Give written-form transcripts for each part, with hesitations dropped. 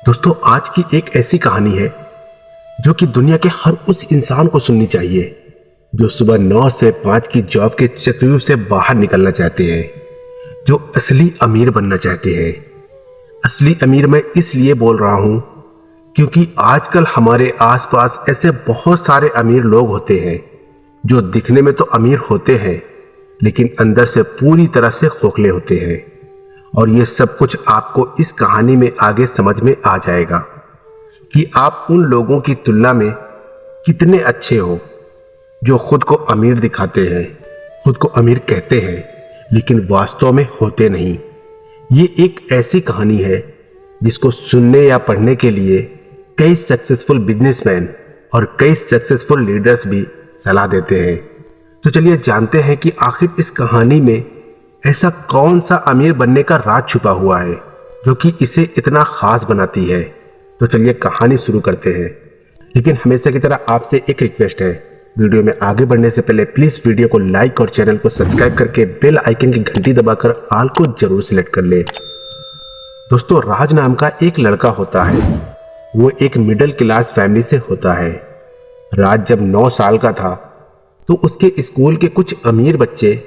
दोस्तों, आज की एक ऐसी कहानी है जो कि दुनिया के हर उस इंसान को सुननी चाहिए जो सुबह 9 से 5 की जॉब के चक्रव्यूह से बाहर निकलना चाहते हैं, जो असली अमीर बनना चाहते हैं। असली अमीर मैं इसलिए बोल रहा हूं क्योंकि आजकल हमारे आसपास ऐसे बहुत सारे अमीर लोग होते हैं जो दिखने में तो अमीर होते हैं लेकिन अंदर से पूरी तरह से खोखले होते हैं। और ये सब कुछ आपको इस कहानी में आगे समझ में आ जाएगा कि आप उन लोगों की तुलना में कितने अच्छे हो जो खुद को अमीर दिखाते हैं, खुद को अमीर कहते हैं लेकिन वास्तव में होते नहीं। ये एक ऐसी कहानी है जिसको सुनने या पढ़ने के लिए कई सक्सेसफुल बिजनेसमैन और कई सक्सेसफुल लीडर्स भी सलाह देते हैं। तो चलिए जानते हैं कि आखिर इस कहानी में ऐसा कौन सा अमीर बनने का राज छुपा हुआ है जो कि इसे इतना खास बनाती है। तो चलिए कहानी शुरू करते हैं, लेकिन हमेशा की तरह आपसे एक रिक्वेस्ट है, वीडियो में आगे बढ़ने से पहले प्लीज वीडियो को लाइक और चैनल को सब्सक्राइब करके बेल आइकन की घंटी दबाकर ऑल को जरूर सिलेक्ट कर ले। दोस्तों, राज नाम का एक लड़का होता है। वो एक मिडिल क्लास फैमिली से होता है। राज जब 9 साल का था तो उसके स्कूल के कुछ अमीर बच्चे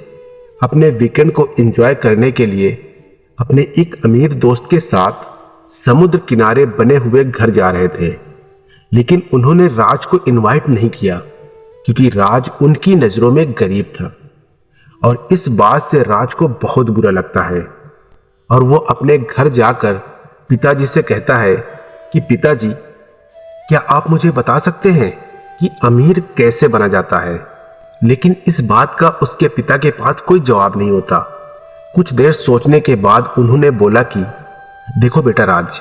अपने वीकेंड को एंजॉय करने के लिए अपने एक अमीर दोस्त के साथ समुद्र किनारे बने हुए घर जा रहे थे, लेकिन उन्होंने राज को इनवाइट नहीं किया क्योंकि राज उनकी नज़रों में गरीब था। और इस बात से राज को बहुत बुरा लगता है और वो अपने घर जाकर पिताजी से कहता है कि पिताजी, क्या आप मुझे बता सकते हैं कि अमीर कैसे बना जाता है। लेकिन इस बात का उसके पिता के पास कोई जवाब नहीं होता। कुछ देर सोचने के बाद उन्होंने बोला कि देखो बेटा राज,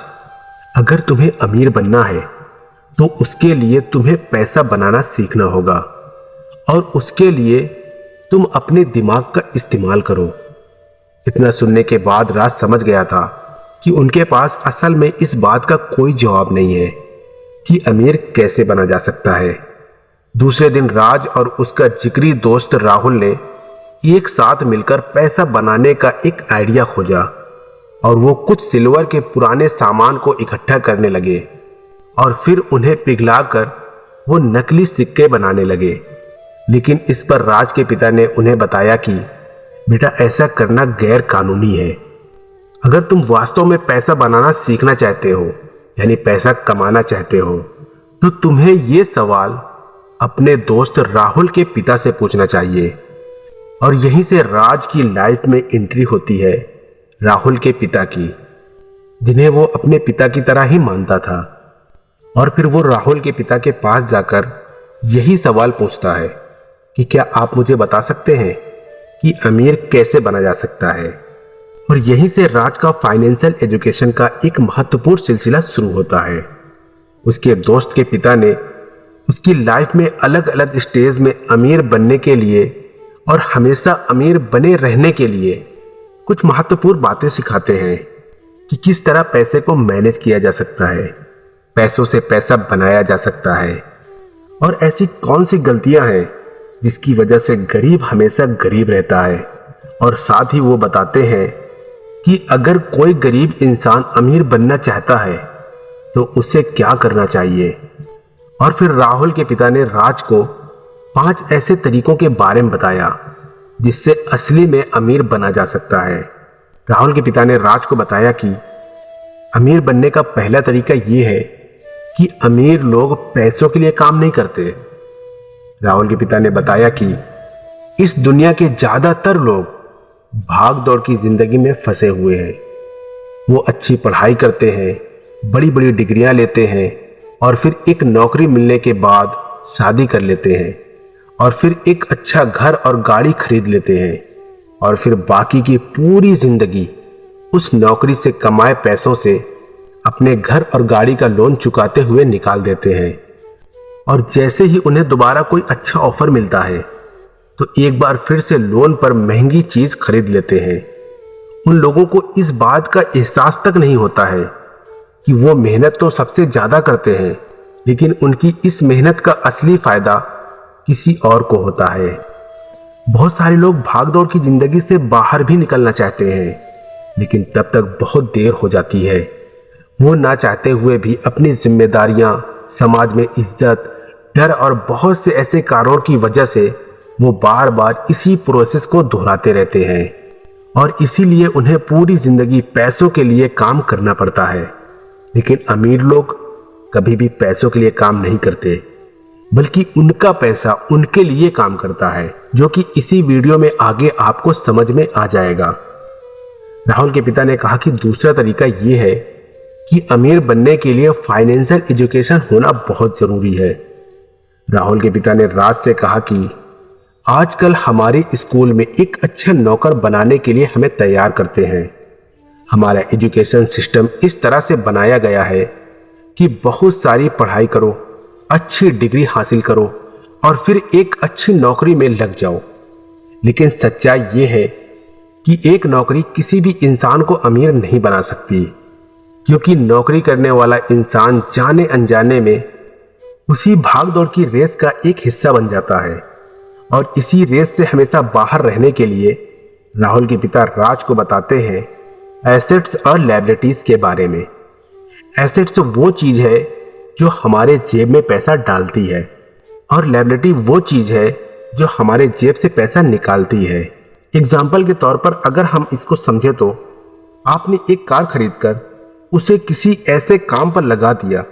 अगर तुम्हें अमीर बनना है तो उसके लिए तुम्हें पैसा बनाना सीखना होगा और उसके लिए तुम अपने दिमाग का इस्तेमाल करो। इतना सुनने के बाद राज समझ गया था कि उनके पास असल में इस बात का कोई जवाब नहीं है कि अमीर कैसे बना जा सकता है। दूसरे दिन राज और उसका जिगरी दोस्त राहुल ने एक साथ मिलकर पैसा बनाने का एक आइडिया खोजा और वो कुछ सिल्वर के पुराने सामान को इकट्ठा करने लगे और फिर उन्हें पिघलाकर वो नकली सिक्के बनाने लगे। लेकिन इस पर राज के पिता ने उन्हें बताया कि बेटा, ऐसा करना गैर कानूनी है। अगर तुम वास्तव में पैसा बनाना सीखना चाहते हो, यानी पैसा कमाना चाहते हो, तो तुम्हें ये सवाल अपने दोस्त राहुल के पिता से पूछना चाहिए। और यहीं से राज की लाइफ में एंट्री होती है राहुल के पिता की, जिन्हें वो अपने पिता की तरह ही मानता था। और फिर वो राहुल के पिता के पास जाकर यही सवाल पूछता है कि क्या आप मुझे बता सकते हैं कि अमीर कैसे बना जा सकता है। और यहीं से राज का फाइनेंशियल एजुकेशन का एक महत्वपूर्ण सिलसिला शुरू होता है। उसके दोस्त के पिता ने उसकी लाइफ में अलग अलग स्टेज में अमीर बनने के लिए और हमेशा अमीर बने रहने के लिए कुछ महत्वपूर्ण बातें सिखाते हैं कि किस तरह पैसे को मैनेज किया जा सकता है, पैसों से पैसा बनाया जा सकता है और ऐसी कौन सी गलतियां हैं जिसकी वजह से गरीब हमेशा गरीब रहता है। और साथ ही वो बताते हैं कि अगर कोई गरीब इंसान अमीर बनना चाहता है तो उसे क्या करना चाहिए। और फिर राहुल के पिता ने राज को 5 ऐसे तरीकों के बारे में बताया जिससे असली में अमीर बना जा सकता है। राहुल के पिता ने राज को बताया कि अमीर बनने का पहला तरीका यह है कि अमीर लोग पैसों के लिए काम नहीं करते। राहुल के पिता ने बताया कि इस दुनिया के ज्यादातर लोग भाग दौड़ की जिंदगी में फंसे हुए हैं। वो अच्छी पढ़ाई करते हैं, बड़ी बड़ी डिग्रियां लेते हैं और फिर एक नौकरी मिलने के बाद शादी कर लेते हैं और फिर एक अच्छा घर और गाड़ी खरीद लेते हैं और फिर बाकी की पूरी जिंदगी उस नौकरी से कमाए पैसों से अपने घर और गाड़ी का लोन चुकाते हुए निकाल देते हैं। और जैसे ही उन्हें दोबारा कोई अच्छा ऑफर मिलता है तो एक बार फिर से लोन पर महंगी चीज खरीद लेते हैं। उन लोगों को इस बात का एहसास तक नहीं होता है कि वो मेहनत तो सबसे ज्यादा करते हैं, लेकिन उनकी इस मेहनत का असली फायदा किसी और को होता है। बहुत सारे लोग भागदौड़ की जिंदगी से बाहर भी निकलना चाहते हैं, लेकिन तब तक बहुत देर हो जाती है। वो ना चाहते हुए भी अपनी जिम्मेदारियां, समाज में इज्जत, डर और बहुत से ऐसे कारणों की वजह से वो बार बार इसी प्रोसेस को दोहराते रहते हैं और इसीलिए उन्हें पूरी जिंदगी पैसों के लिए काम करना पड़ता है। लेकिन अमीर लोग कभी भी पैसों के लिए काम नहीं करते, बल्कि उनका पैसा उनके लिए काम करता है, जो कि इसी वीडियो में आगे आपको समझ में आ जाएगा। राहुल के पिता ने कहा कि दूसरा तरीका ये है कि अमीर बनने के लिए फाइनेंशियल एजुकेशन होना बहुत जरूरी है। राहुल के पिता ने राज से कहा कि आजकल हमारे स्कूल में एक अच्छा नौकर बनाने के लिए हमें तैयार करते हैं। हमारा एजुकेशन सिस्टम इस तरह से बनाया गया है कि बहुत सारी पढ़ाई करो, अच्छी डिग्री हासिल करो और फिर एक अच्छी नौकरी में लग जाओ। लेकिन सच्चाई ये है कि एक नौकरी किसी भी इंसान को अमीर नहीं बना सकती, क्योंकि नौकरी करने वाला इंसान जाने अनजाने में उसी भागदौड़ की रेस का एक हिस्सा बन जाता है। और इसी रेस से हमेशा बाहर रहने के लिए राहुल के पिता राज को बताते हैं एसेट्स और लायबिलिटीज के बारे में। एसेट्स वो चीज है जो हमारे जेब में पैसा डालती है और लायबिलिटी वो चीज है जो हमारे जेब से पैसा निकालती है। एग्जाम्पल के तौर पर अगर हम इसको समझे तो आपने एक कार खरीदकर उसे किसी ऐसे काम पर लगा दिया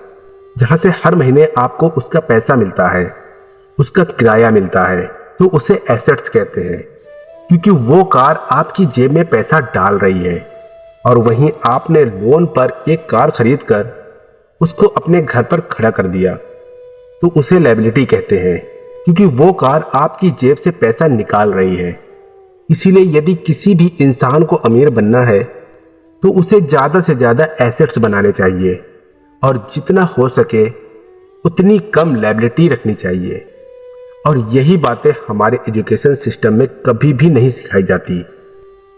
जहां से हर महीने आपको उसका पैसा मिलता है, उसका किराया मिलता है, तो उसे एसेट्स कहते हैं, क्योंकि वो कार आपकी जेब में पैसा डाल रही है। और वहीं आपने लोन पर एक कार खरीदकर उसको अपने घर पर खड़ा कर दिया तो उसे लायबिलिटी कहते हैं, क्योंकि वो कार आपकी जेब से पैसा निकाल रही है। इसीलिए यदि किसी भी इंसान को अमीर बनना है तो उसे ज़्यादा से ज़्यादा एसेट्स बनाने चाहिए और जितना हो सके उतनी कम लायबिलिटी रखनी चाहिए। और यही बातें हमारे एजुकेशन सिस्टम में कभी भी नहीं सिखाई जाती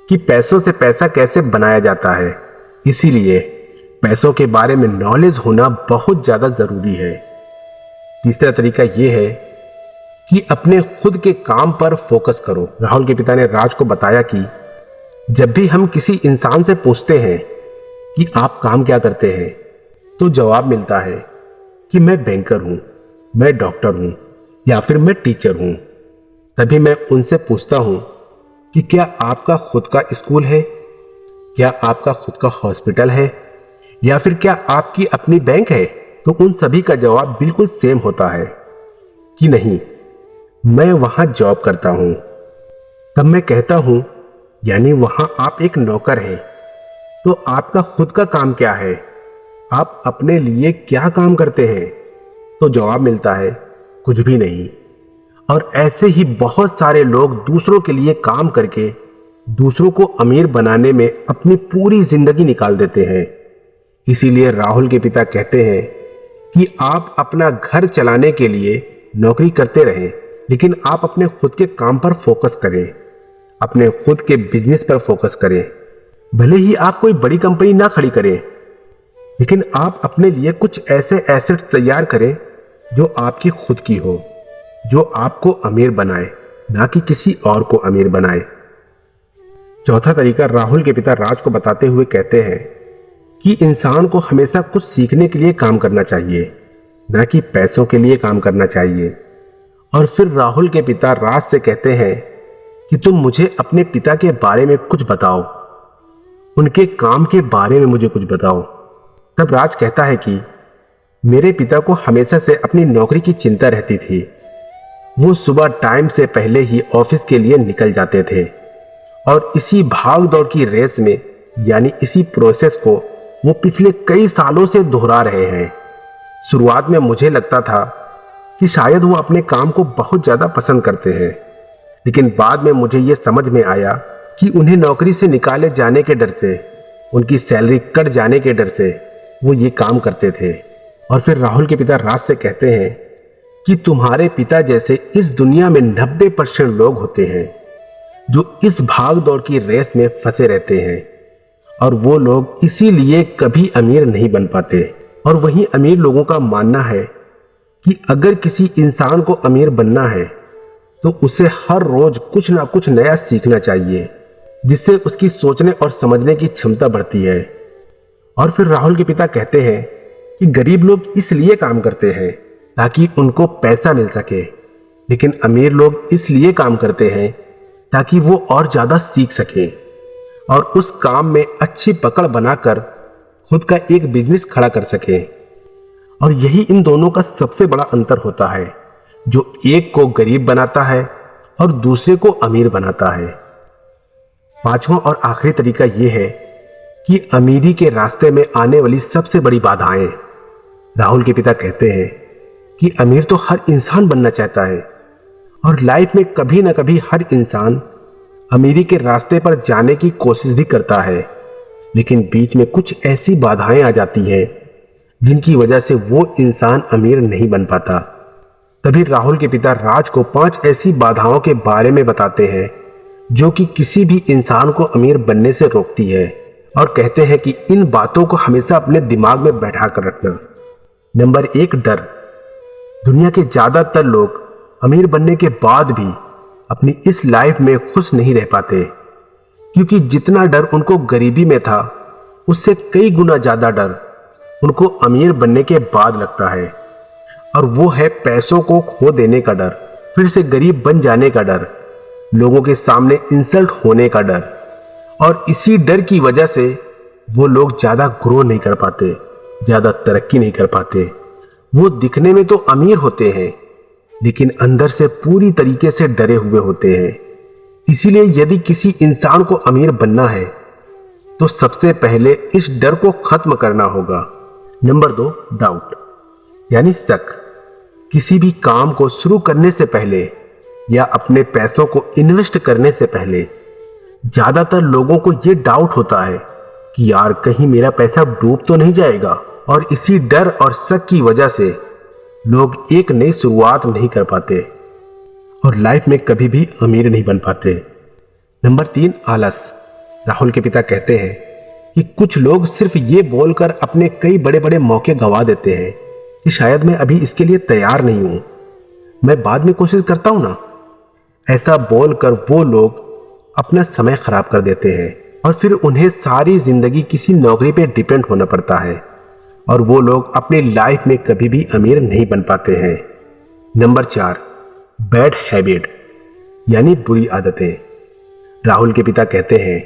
कि पैसों से पैसा कैसे बनाया जाता है। इसीलिए पैसों के बारे में नॉलेज होना बहुत ज़्यादा ज़रूरी है। तीसरा तरीका यह है कि अपने खुद के काम पर फोकस करो। राहुल के पिता ने राज को बताया कि जब भी हम किसी इंसान से पूछते हैं कि आप काम क्या करते हैं, तो जवाब मिलता है कि मैं बैंकर हूं, मैं डॉक्टर हूं या फिर मैं टीचर हूं। तभी मैं उनसे पूछता हूं कि क्या आपका खुद का स्कूल है, क्या आपका खुद का हॉस्पिटल है या फिर क्या आपकी अपनी बैंक है, तो उन सभी का जवाब बिल्कुल सेम होता है कि नहीं, मैं वहां जॉब करता हूं। तब मैं कहता हूं यानी वहां आप एक नौकर हैं, तो आपका खुद का काम क्या है, आप अपने लिए क्या काम करते हैं? तो जवाब मिलता है कुछ भी नहीं। और ऐसे ही बहुत सारे लोग दूसरों के लिए काम करके दूसरों को अमीर बनाने में अपनी पूरी जिंदगी निकाल देते हैं। इसीलिए राहुल के पिता कहते हैं कि आप अपना घर चलाने के लिए नौकरी करते रहें, लेकिन आप अपने खुद के काम पर फोकस करें, अपने खुद के बिजनेस पर फोकस करें। भले ही आप कोई बड़ी कंपनी ना खड़ी करें, लेकिन आप अपने लिए कुछ ऐसे एसेट्स तैयार करें जो आपकी खुद की हो, जो आपको अमीर बनाए, ना कि किसी और को अमीर बनाए। चौथा तरीका राहुल के पिता राज को बताते हुए कहते हैं कि इंसान को हमेशा कुछ सीखने के लिए काम करना चाहिए, ना कि पैसों के लिए काम करना चाहिए। और फिर राहुल के पिता राज से कहते हैं कि तुम मुझे अपने पिता के बारे में कुछ बताओ, उनके काम के बारे में मुझे कुछ बताओ। तब राज कहता है कि मेरे पिता को हमेशा से अपनी नौकरी की चिंता रहती थी। वो सुबह टाइम से पहले ही ऑफिस के लिए निकल जाते थे और इसी भाग दौड़ की रेस में, यानी इसी प्रोसेस को वो पिछले कई सालों से दोहरा रहे हैं। शुरुआत में मुझे लगता था कि शायद वो अपने काम को बहुत ज़्यादा पसंद करते हैं, लेकिन बाद में मुझे ये समझ में आया कि उन्हें नौकरी से निकाले जाने के डर से, उनकी सैलरी कट जाने के डर से वो ये काम करते थे। और फिर राहुल के पिता राज से कहते हैं कि तुम्हारे पिता जैसे इस दुनिया में 90% लोग होते हैं जो इस भाग दौड़ की रेस में फंसे रहते हैं, और वो लोग इसीलिए कभी अमीर नहीं बन पाते। और वहीं अमीर लोगों का मानना है कि अगर किसी इंसान को अमीर बनना है तो उसे हर रोज कुछ ना कुछ नया सीखना चाहिए, जिससे उसकी सोचने और समझने की क्षमता बढ़ती है और फिर राहुल के पिता कहते हैं कि गरीब लोग इसलिए काम करते हैं ताकि उनको पैसा मिल सके, लेकिन अमीर लोग इसलिए काम करते हैं ताकि वो और ज्यादा सीख सके और उस काम में अच्छी पकड़ बनाकर खुद का एक बिजनेस खड़ा कर सके। और यही इन दोनों का सबसे बड़ा अंतर होता है, जो एक को गरीब बनाता है और दूसरे को अमीर बनाता है। पांचवा और आखिरी तरीका यह है कि अमीरी के रास्ते में आने वाली सबसे बड़ी बाधाएं। राहुल के पिता कहते हैं कि अमीर तो हर इंसान बनना चाहता है और लाइफ में कभी ना कभी हर इंसान अमीरी के रास्ते पर जाने की कोशिश भी करता है, लेकिन बीच में कुछ ऐसी बाधाएं आ जाती हैं जिनकी वजह से वो इंसान अमीर नहीं बन पाता। तभी राहुल के पिता राज को 5 ऐसी बाधाओं के बारे में बताते हैं जो कि किसी भी इंसान को अमीर बनने से रोकती है, और कहते हैं कि इन बातों को हमेशा अपने दिमाग में बैठा कर रखना। नंबर 1, डर। दुनिया के ज्यादातर लोग अमीर बनने के बाद भी अपनी इस लाइफ में खुश नहीं रह पाते, क्योंकि जितना डर उनको गरीबी में था उससे कई गुना ज्यादा डर उनको अमीर बनने के बाद लगता है, और वो है पैसों को खो देने का डर, फिर से गरीब बन जाने का डर, लोगों के सामने इंसल्ट होने का डर। और इसी डर की वजह से वो लोग ज्यादा ग्रो नहीं कर पाते, ज्यादा तरक्की नहीं कर पाते। वो दिखने में तो अमीर होते हैं लेकिन अंदर से पूरी तरीके से डरे हुए होते हैं। इसीलिए यदि किसी इंसान को अमीर बनना है तो सबसे पहले इस डर को खत्म करना होगा। नंबर 2, डाउट यानी शक। किसी भी काम को शुरू करने से पहले या अपने पैसों को इन्वेस्ट करने से पहले ज्यादातर लोगों को यह डाउट होता है कि यार कहीं मेरा पैसा डूब तो नहीं जाएगा, और इसी डर और शक की वजह से लोग एक नई शुरुआत नहीं कर पाते और लाइफ में कभी भी अमीर नहीं बन पाते। नंबर 3, आलस। राहुल के पिता कहते हैं कि कुछ लोग सिर्फ ये बोलकर अपने कई बड़े बड़े मौके गंवा देते हैं कि शायद मैं अभी इसके लिए तैयार नहीं हूं, मैं बाद में कोशिश करता हूं ना। ऐसा बोलकर वो लोग अपना समय खराब कर देते हैं और फिर उन्हें सारी जिंदगी किसी नौकरी पे डिपेंड होना पड़ता है, और वो लोग अपनी लाइफ में कभी भी अमीर नहीं बन पाते हैं। नंबर 4, बैड हैबिट यानी बुरी आदतें। राहुल के पिता कहते हैं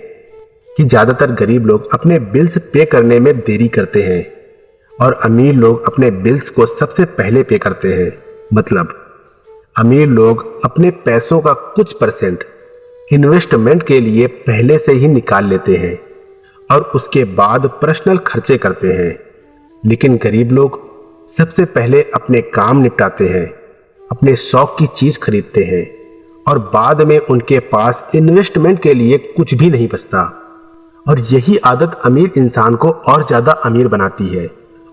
कि ज्यादातर गरीब लोग अपने बिल्स पे करने में देरी करते हैं और अमीर लोग अपने बिल्स को सबसे पहले पे करते हैं। मतलब अमीर लोग अपने पैसों का कुछ % इन्वेस्टमेंट के लिए पहले से ही निकाल लेते हैं और उसके बाद पर्सनल खर्चे करते हैं, लेकिन गरीब लोग सबसे पहले अपने काम निपटाते हैं, अपने शौक की चीज खरीदते हैं और बाद में उनके पास इन्वेस्टमेंट के लिए कुछ भी नहीं बचता। और यही आदत अमीर इंसान को और ज्यादा अमीर बनाती है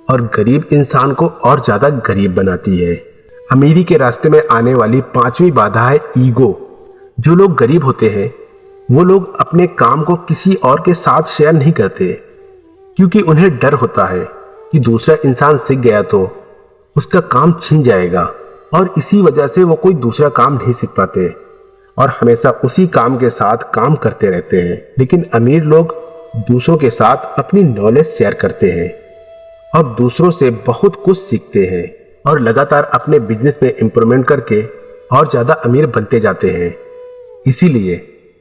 और गरीब इंसान को और ज्यादा गरीब बनाती है। अमीरी के रास्ते में आने वाली 5वीं बाधा है ईगो। जो लोग गरीब होते हैं वो लोग अपने काम को किसी और के साथ शेयर नहीं करते, क्योंकि उन्हें डर होता है कि दूसरा इंसान सीख गया तो उसका काम छिन जाएगा, और इसी वजह से वो कोई दूसरा काम नहीं सीख पाते और हमेशा उसी काम के साथ काम करते रहते हैं। लेकिन अमीर लोग दूसरों के साथ अपनी नॉलेज शेयर करते हैं और दूसरों से बहुत कुछ सीखते हैं और लगातार अपने बिजनेस में इंप्रूवमेंट करके और ज्यादा अमीर बनते जाते हैं। इसीलिए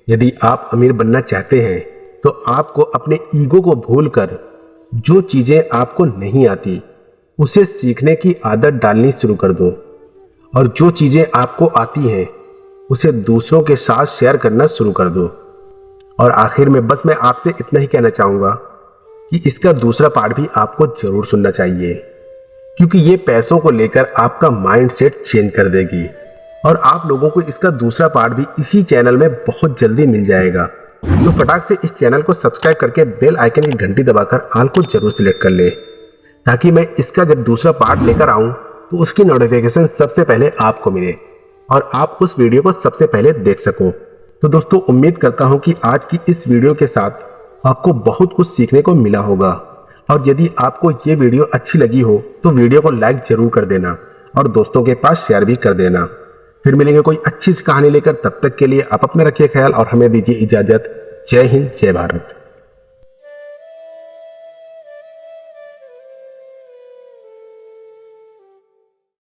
यदि आप अमीर बनना चाहते हैं तो आपको अपने ईगो को भूलकर जो चीजें आपको नहीं आती उसे सीखने की आदत डालनी शुरू कर दो, और जो चीजें आपको आती हैं उसे दूसरों के साथ शेयर करना शुरू कर दो। और आखिर में बस मैं आपसे इतना ही कहना चाहूंगा कि इसका दूसरा पार्ट भी आपको जरूर सुनना चाहिए, क्योंकि ये पैसों को लेकर आपका माइंडसेट चेंज कर देगी, और आप लोगों को इसका दूसरा पार्ट भी इसी चैनल में बहुत जल्दी मिल जाएगा। तो फटाक से इस चैनल को सब्सक्राइब करके बेल आइकन की घंटी दबाकर ऑल को जरूर सिलेक्ट कर ले, ताकि मैं इसका जब दूसरा पार्ट लेकर आऊं तो उसकी नोटिफिकेशन सबसे पहले आपको मिले और आप उस वीडियो को सबसे पहले देख सको। तो दोस्तों, उम्मीद करता हूं कि आज की इस वीडियो के साथ आपको बहुत कुछ सीखने को मिला होगा, और यदि आपको ये वीडियो अच्छी लगी हो तो वीडियो को लाइक जरूर कर देना और दोस्तों के पास शेयर भी कर देना। फिर मिलेंगे कोई अच्छी सी कहानी लेकर, तब तक के लिए आप अपने रखिए ख्याल और हमें दीजिए इजाजत। जय हिंद, जय भारत।